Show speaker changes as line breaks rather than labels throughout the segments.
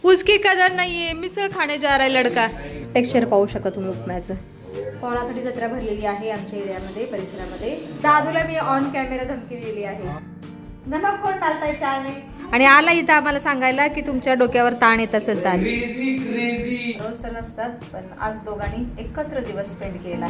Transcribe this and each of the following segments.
उसकी कदर नाहीये, मिसळ खाणे जा रहा है लड़का. टेक्स्चर पाहू शकता तुम्ही उपम्याचं. पवनाथडी जत्रा भरलेली आहे आमच्या एरियामध्ये, परिसरामध्ये. दादूला मी ऑन कॅमेरा धमकी दिली आहे. नमक कोण टाकताय चायने? आणि आला इथं आम्हाला सांगायला की तुमच्या डोक्यावर ताण येत असेल तर. रोज तर नसतात, पण आज दोघांनी एकत्र दिवस स्पेंड केला.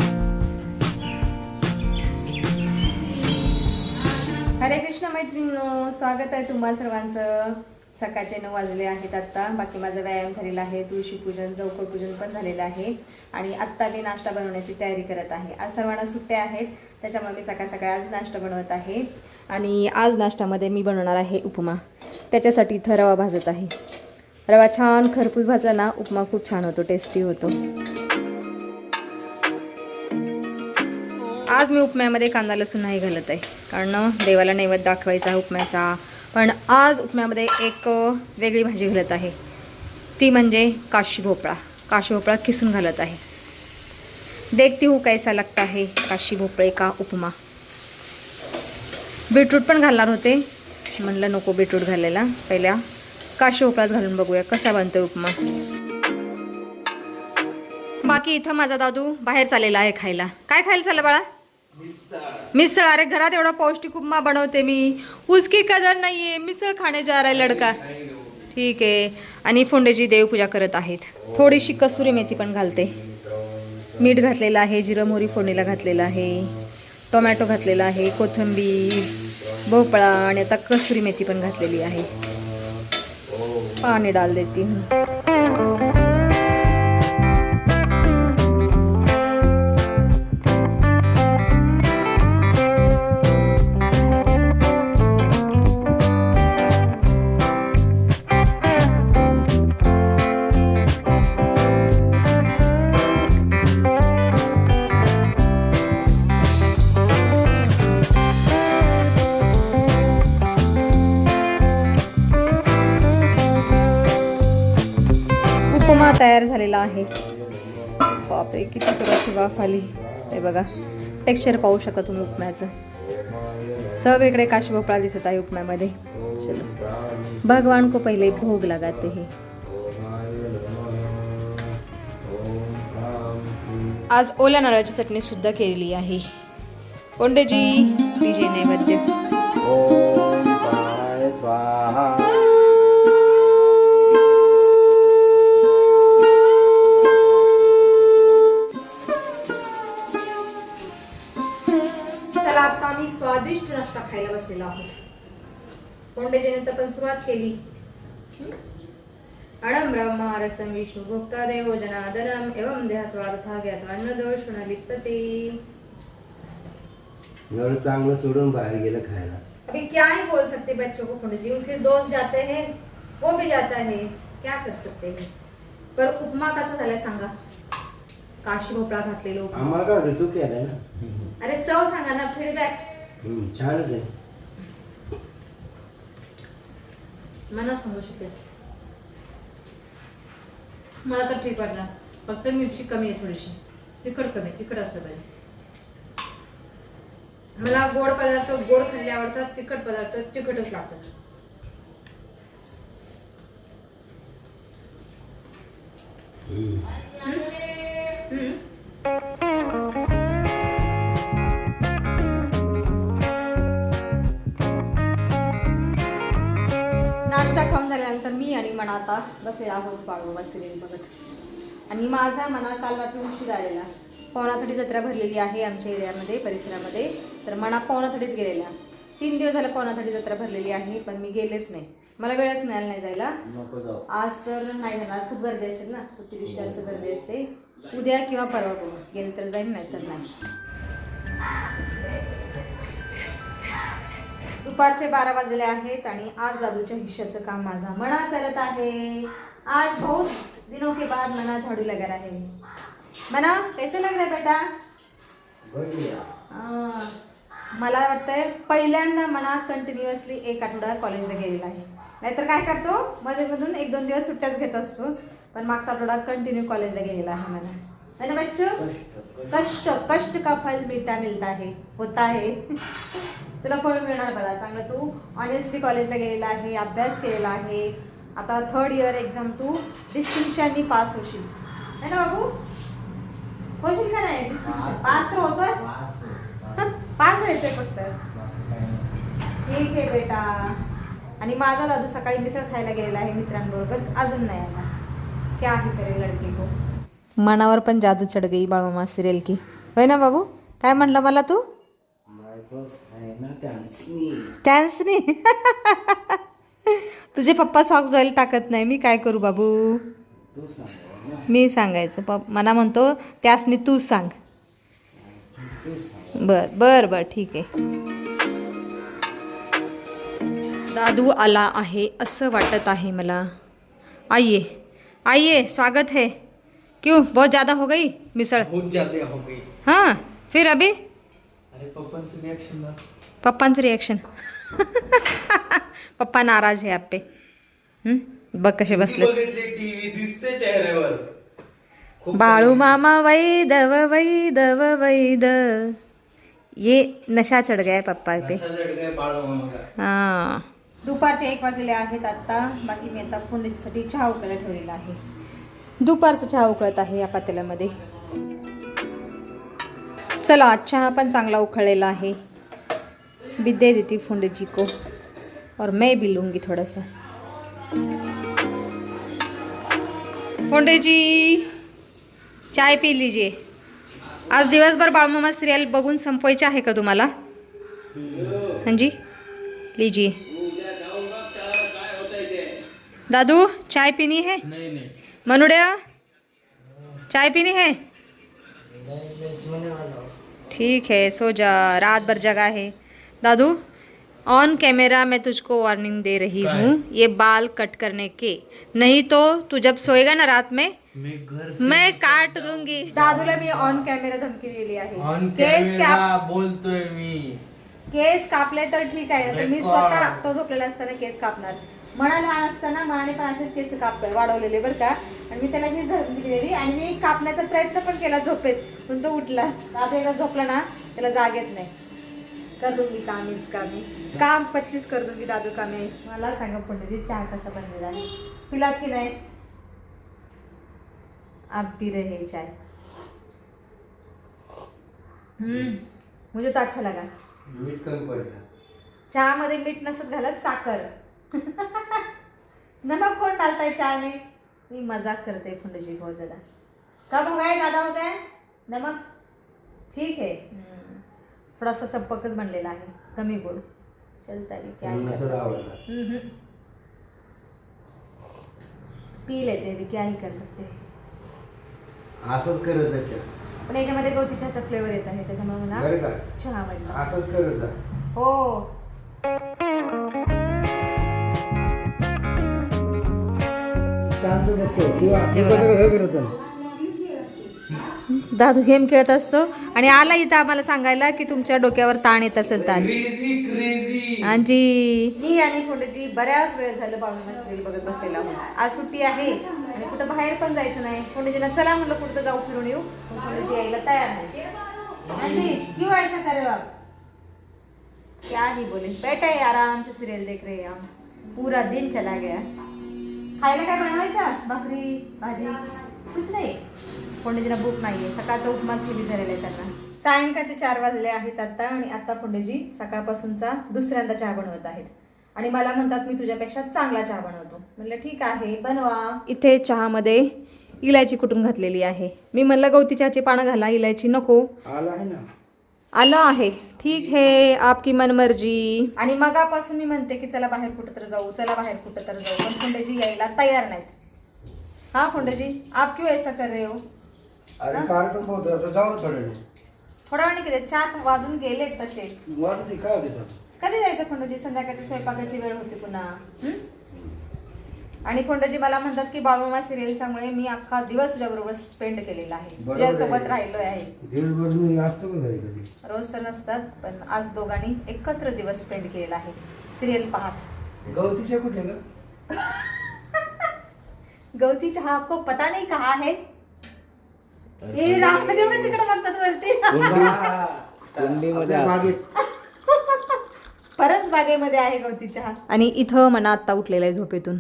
हरे कृष्ण मैत्रिणींनो, स्वागत आहे तुम्हा सर्वांचं. सकाळचे 9 वाजले आहेत आत्ता. बाकी माझा व्यायाम झालेला आहे, तुळशी पूजन, चौकड पूजन पण झालेलं आहे. आणि आत्ता मी नाश्ता बनवण्याची तयारी करत आहे. आज सर्वांना सुट्ट्या आहेत, त्याच्यामुळे मी सकाळ सकाळ आज नाश्ता बनवत आहे. आणि आज नाश्त्यामध्ये मी बनवणार आहे उपमा. त्याच्यासाठी इथं रवा भाजत आहे. रवा छान खरपूस भाजला ना, उपमा खूप छान होतो, टेस्टी होतो. आज मी उपम्यामध्ये कांदा लसूण नाही घालत आहे, कारण देवाला नैवेद्य दाखवायचा आहे उपम्याचा. पण आज उपम्यामध्ये एक वेगळी भाजी घालत आहे, ती म्हणजे काशी भोपळा. काशी भोपळा किसून घालत आहे. देखती हूँ कैसा लगता है काशी भोपळे का उपमा. बीटरूट पण घालणार होते, म्हणलं नको बीटरूट घालायला, पहिल्या काशी भोपळाच घालून बघूया कसा बनतोय उपमा. बाकी इथं माझा दादू बाहेर चाललेला आहे खायला. काय खायला चाललं बाळा? मिसळ. अरे घरात एवढा पौष्टिक उपमा बनवते मी, उसकी कदर नाहीये, मिसळ खाणे जा रहा है लड़का. ठीक आहे. आणि फोंडेची देवपूजा करत आहेत. थोडीशी कसुरी मेथी पण घालते. मीठ घातलेलं आहे, जिरं मोहरी फोडणीला घातलेलं आहे, टोमॅटो घातलेला आहे, कोथिंबीर, भोपळा आणि आता कसुरी मेथी पण घातलेली आहे. पाणी डाल देती हूँ. उपमा तयार झालेला आहे. बापरे, किती प्रकारची वाफ आली. हे बघा, टेक्स्चर पाहू शकता तुम्ही उपम्याचं. सगळीकडे काशी भोपळा दिसत आहे उपम्यामध्ये. चलो, भगवान को पहिले भोग लगाते हैं. आज ओल्या नारळाची चटणी सुद्धा केलेली आहे. कोंडेजी डीजे नैवेद्य.
ओम पाय स्वाहा.
आता आम्ही स्वादिष्ट नाश्ता खायला बसलेलो आहोत. कोंडेजीने तर पण सुरुवात केली. अडम ब्रह्मा रसम विष्णू भोक्ता देवो जनार्दनम एवं देहत्वार्था ज्ञात्वान्न दोष न लिप्यते.
एवढं चांगलं सोडून बाहेर गेलं खायला.
अभी क्या ही बोल सकते बच्चों को, कोंडेजी उनके दोस्त जाते हैं, वो भी जाता है, क्या कर सकते हैं. पर उपमा कसा झालाय सांगा. काशी भोपळा घातलेला उपमा.
आम्हाला काय वाटतं, तू केलाय ना.
अरे चव सांगा ना, फीडबॅक.
छानच आहे.
मला सांगू शकेल. मला तर ठीक वाटला, फक्त मिरची कमी आहे, थोडीशी तिखट कमी, तिखट असलं पाहिजे. मला गोड पदार्थ गोड खाल्ले आवडतात, तिखट पदार्थ तिखटच लागतात. नाश्ता खाऊन झाल्यानंतर मी आणि मना आता बसले आहोत बाळूमा सिरियल बघत. आणि माझा मना काल रात्री उशीर आलेला. पवनाथडी जत्रा भरलेली आहे आमच्या एरियामध्ये, परिसरामध्ये. तर मना पवनाथडीत गेलेला. 3 दिवस झाले पवनाथडी जत्रा भरलेली आहे, पण मी गेलेच नाही. मला वेळच मिळाला नाही जायला. आज तर नाही झाला, आज खूप गर्दी असेल ना, सुट्टी दिवशी जास्त गर्दी असते. उद्या किंवा परवा बघू, गेले तर जाईल, नाही तर नाही. दुपारचे 12 वाजले आहेत आणि आज दादूच्या हिश्श्याचं काम माझा मना करत आहे. आज बहुत दिनों के बाद मना झाडू लगा रहा है. मना कैसे लग रहा है बेटा? मला वाटतंय पहिल्यांदा मना कंटिन्युअसली 1 आठवडा कॉलेजला गेलेला आहे. नाहीतर काय करतो, मध्ये मधून 1-2 दिवस सुट्ट्याच घेत असतो, पण मागचा आठवडा कंटिन्यू कॉलेजला गेलेला आहे मला. है ना बच्चों? कष्ट कष्ट का फल मीठा मिलता है, होता है. तुला फळ मिळणार बघा चांगलं. तू ऑनेस्टली कॉलेजला गेलेला आहे, अभ्यास केलेला आहे आता 3rd इयर एक्झाम तू डिस्टिंक्शननी पास होशील, है ना बाबू? होशील का नाही? डिस्टिंक्शन पास तर होतोय, पास व्हायचंय फक्त. ठीक आहे बेटा. आणि माझा दादू सकाळी मिसळ खायला गेलेला आहे मित्रांबरोबर, अजून नाही आला. क्या ही करे लडके को. मनावर पण जादू चढ गई बाळमामा सिरियल की, होय ना बाबू? काय म्हणलं मला तू? त्यांसनी तुझे पप्पा सॉक्स धुवायला टाकत नाही, मी काय करू बाबू? मी सांगायचं मला म्हणतो त्यासनी तू सांग. बर बर बर ठीक आहे. दादू आला आहे असं वाटत आहे मला. आइए आइए, स्वागत है. क्यों, बहुत ज़्यादा हो गई मिसळ?
बहुत ज्यादा हो गई.
हाँ, फिर अभी
अरे पप्पांचं रिएक्शन ना.
पप्पांचं रिॲक्शन. पप्पा नाराज आहे आप पे. बघ कसे बसले.
टीव्ही दिसते चेहऱ्यावर.
बाळू मामा वैद वैद वैद, ये नशा चढ गया पप्पा पे. हाँ. दुपारचे 1 वाजलेले आहेत आता. बाकी मी आता फोडणीसाठी चहा उकळायला ठेवलेला आहे. दुपारचा चहा उकळत आहे या पातेल्यामध्ये. चला, चहा पण चांगला उकळलेला आहे. भी दे देती फुंडे जी को, और मैं भी लूँगी थोड़ा सा. फुंडे जी चाय पी लीजिए. आज दिवसभर बाळमामा सिरियल बघून संपवायचे आहे का तुम्हाला? हाँ जी, लीजिए. दादू चाय पीनी है?
नहीं नहीं.
मनुड़िया चाय पीनी है? ठीक है, सो जा, रात भर जगा है. दादू ऑन कैमरा मैं तुझको वार्निंग दे रही हूँ, ये बाल कट करने के, नहीं तो तू जब सोएगा ना रात में
मैं घर से
मैं काट दूंगी. दादूला मी ऑन कॅमेरा धमकी दिली आहे.
ऑन
केस
कॅमेरा बोलतोय मी.
केस कापले तर ठीक आहे, तर मी स्वतः तो झोपलेला असताना केस कापणार. मला लहान असताना मनाने पण असेच केस कापले वाढवलेले बरं का, आणि मी त्याला हीच धमकी दिलेली, आणि मी कापण्याचा प्रयत्न पण केला झोपेत, पण तो उठला. दादू एकदा झोपला ना त्याला जाग येत नाही. कर दूंगी काम इसका मी, काम 25 कर दूंगी दादू का मी. मला सांगा पंडितजी चहा कसा बनलेला आहे, पिलात की नाही? आप पी रहे हैं चाय? मुझे तो अच्छा लगा.
मीठ कमी पडला.
चहा मध्ये मीठ नसत घालत, साखर. नमक कौन डालता है चाय में? मी मजाक करते फुंडे जी बहुत ज्यादा. कब हो गए, ज्यादा हो गए नमक? ठीक है. थोड़ा सा सपकच बनलेला आहे, कमी गोड. चलता है क्या ही कर सकते. पी लेते भी, क्या ही कर सकते.
असंच करत जा.
पण याच्यामध्ये गवती चहाचा फ्लेवर येत आहे, त्याच्यामुळे मला
बरं का?
चहा आवडला.
असंच करत जा.
हो.
शांत बसतो तू. हे करत जा.
दादू गेम खेळत असतो आणि आला इथं आम्हाला सांगायला की तुमच्या डोक्यावर ताण येत असेल ताण.
Crazy crazy.
जी, मी आणि फोंडेजी बऱ्याच वेळ झालं बाळूमामा सिरियल बघत बसलेला आहोत. आज सुट्टी आहे आणि कुठं बाहेर पण जायचं नाही. फोंडेजीला चला म्हणलं कुठं जाऊ फिरून येऊ, फोंडेजी यायला तयार नाही. आंटी क्यों ऐसा कर रहे हो आप? क्या ही बोले, बैठे आराम से सीरियल देख रहे हैं हम. पूरा दिन चला गया. खायला काय बनवायचा? भाकरी भाजी कुछ नाही. फोंडेजीला भूक नाहीये, सकाळचा उपमाच हेवी झालेला आहे त्यांना. सायंकाळचे 4 वाजले आहेत आता, आणि आता फोंडेजी सकाळपासूनचा दुसऱ्यांदा चहा बनवत आहेत आणि मला म्हणतात मी तुझ्यापेक्षा चांगला चहा बनवतो. म्हणलं ठीक आहे बनवा. इथे चहामध्ये इलायची कुटून घातलेली आहे. मी म्हणलं गवती चहाची पानं घाला, इलायची नको.
आला आहे ना?
आलं आहे. ठीक है, आपकी मनमर्जी. आणि मगापासून मी म्हणते की चला बाहेर कुठं तर जाऊ, चला बाहेर कुठं तर जाऊ, पण फोंडेजी यायला तयार नाहीत. हाँ फोंडेजी, आप क्यों ऐसा कर रहे हो?
अरे कार्यक्रम होतो, आता जाऊ ना थोड्या वेळ.
थोडा वेळ किती 4 वाजून गेलेत तसे.
वाजते काय होते?
कधी जायचं फोंडेजी? संध्याकाळची स्वयंपाकाची वेळ होती पुन्हा. आणि फोंडेजी मला म्हणतात की बाळमामा सिरियलच्यामुळे मी अख्खा दिवस तुझ्याबरोबर स्पेंड केलेला आहे, तुझ्यासोबत राहिलो आहे.
दिवसभर मी असतो का घरी कधी?
रोज तर नसतात, पण आज दोघांनी एकत्र दिवस स्पेंड केलेला आहे सिरियल पाहत.
गवतीच्या कुठे ग?
गवती चहा आपको पता नहीं कहा है? हे रामदेव तिकडे बघतात वरती. परस बागेमध्ये आहे गवती चहा. आणि इथं मना आता उठलेला आहे झोपेतून.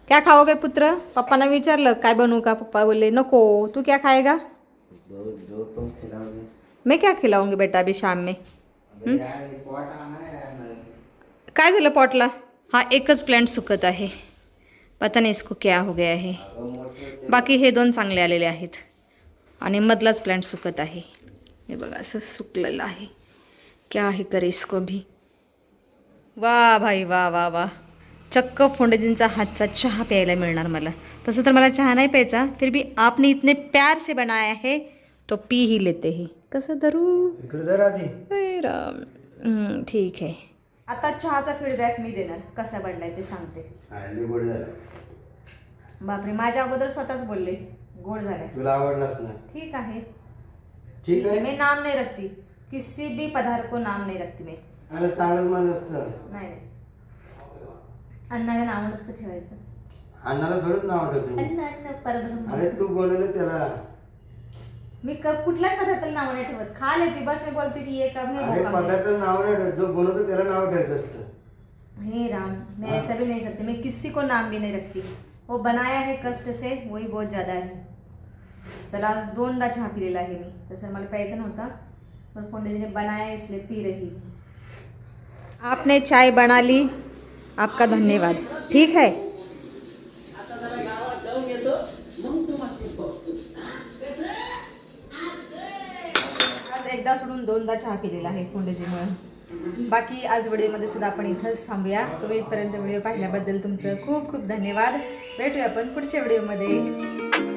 क्या खाओगे पुत्र? पप्पा ने विचारलं काय बनवू का, पप्पा बोले नको. तू क्या खाएगा?
जो तुम खिलाओगे.
मैं क्या खिलाऊंगी बेटा अभी शाम में.
अबे यार एक पॉट आणा यार.
काय झालं पॉटला? हा एकच प्लांट सुकत आहे. पता नाही इसको क्या हो गया है. बाकी हे 2 चांगले आलेले आहेत आणि मधलाच प्लांट सुकत आहे. हे बघा असं सुकलेलं आहे. क्या ही करे इसको भी. वा भाई वा वा वा. चक्क फोंडेजींचा हातचा चहा प्यायला मिळणार मला. तसं तर मला चहा नाही प्यायचा, फिर भी आपने इतने प्यार से बनाया है तो पी ही लेते ही. कसं धरू?
इकडे जर आधी.
हे राम. ठीक आहे. आता चहाचा फीडबॅक मी देणार, कसा बनलाय ते सांगते.
आली गोड झाला.
बापरे, माझ्या अगोदर स्वतःच बोलले गोड झालाय.
तुला आवडलाच ना.
ठीक आहे.
ठीक आहे.
मैं नाम नहीं रखती, किसी भी पदार्थ को नाम नहीं रखती मैं.
अरे चांगलं मन असतं.
नाही अन्नाला नाव नसतं ठेवायचं.
अण्णाला थोडंच नाव ठेवतो.
अन्न परब्रह्म.
अरे तू बोलवलं त्याला.
मी कुठल्याच पदार्थाला नाव नाही ठेवत. खा लेती बस. मी बोलते की ये कब
अरे पदार्थ नाव नाही ठेवत. जो बनवतो त्याला नाव ठेवायचं असतं.
हे राम, मैं ऐसा भी नहीं करती. मैं किसी को नाम भी नहीं रखती. वो बनाया है कष्ट से, वही बहुत ज्यादा है. चला आज 2दा चहा पिलेला आहे मी. तसं मला प्यायचं नव्हता, पण फोंडेजीने बनाया इसलिए पी रही. आपने चाय बना ली, आपका धन्यवाद. ठीक है. आज एकदा सोडून 2दा चहा पिलेला आहे फोंडेजीमुळे. बाकी आज व्हिडिओमध्ये सुद्धा आपण इथंच थांबूया. तुम्ही इथपर्यंत व्हिडिओ पाहिल्याबद्दल तुमचं खूप खूप धन्यवाद. भेटूया आपण पुढच्या व्हिडिओमध्ये.